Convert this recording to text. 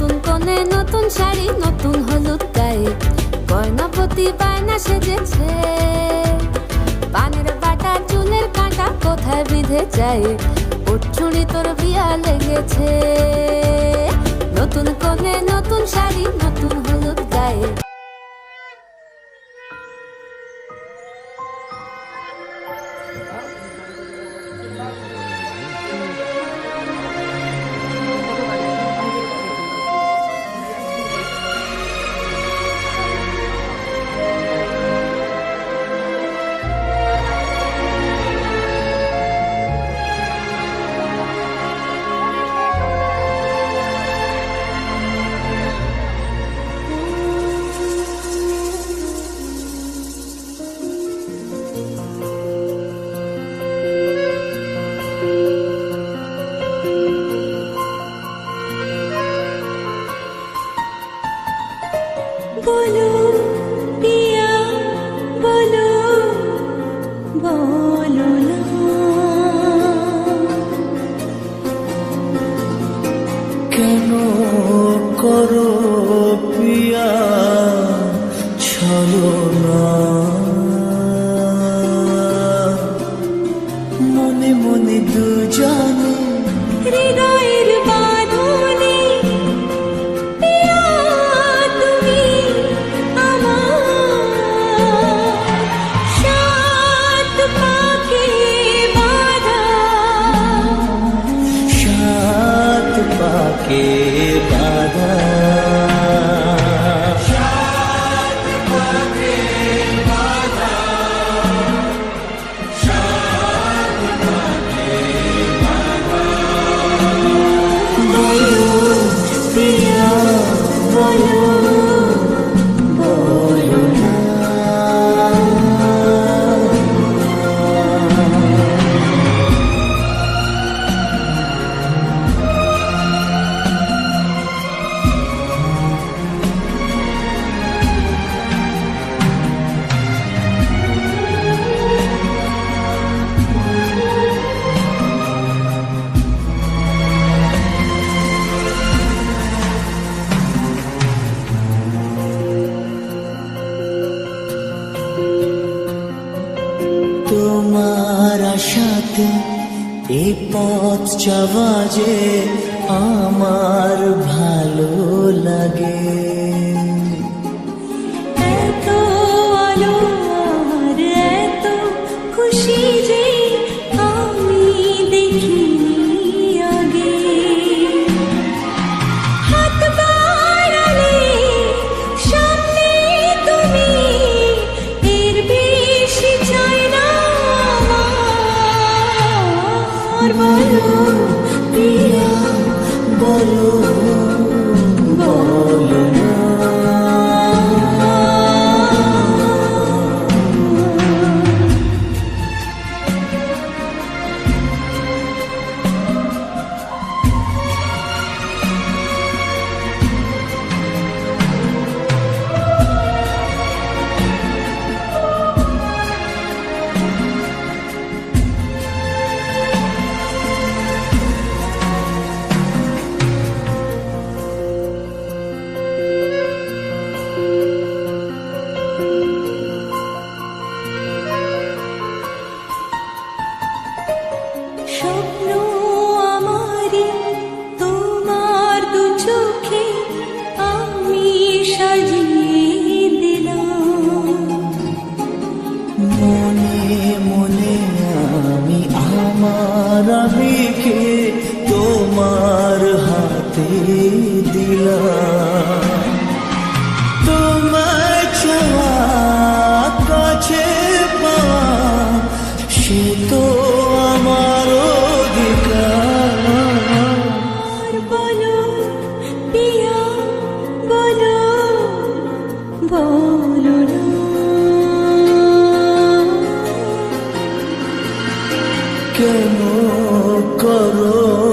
নতুন কোণে নতুন শাড়ি নতুন হলুদ গায়ে গয়নাপতি বায়না সেজেছে পানের বাটা চুলের কাঁটা কোথায় বিঁধে যায় উঠছুড়ি তোর বিয়া লেগেছে নতুন কোণে নতুন শাড়ি নতুন হলুদ গায়ে बोलो पिया बोलो बोलो ना কেন করো পিয়া ছলনা মনে মনে দুজনে হৃদয়ের বাঁধনে পিয়া তুমি আমার সাত পাকে বাঁধা সাত পাকে বাধা पिया बोलो बोलो ना তোমার আশাতে এই পথ যাওয়া যে আমার ভালো লাগে এত আলো আর এত খুশি যে আমি দেখিনি আগে হাত বাড়ালে সামনে তুমি এর বেশি চাই না আমার বলো পিয়া বলো বলো না স্বপ্ন আমারি তোমার দু চোখে আমি সাজিয়ে দিলাম মনে মনে আমি আমার আবেগকে তোমার হাতে দিলাম তোমার ছোঁয়া কাছে পাওয়া সে তো আমার অধিকার আর বলো পিয়া বলো বলো না কেন করো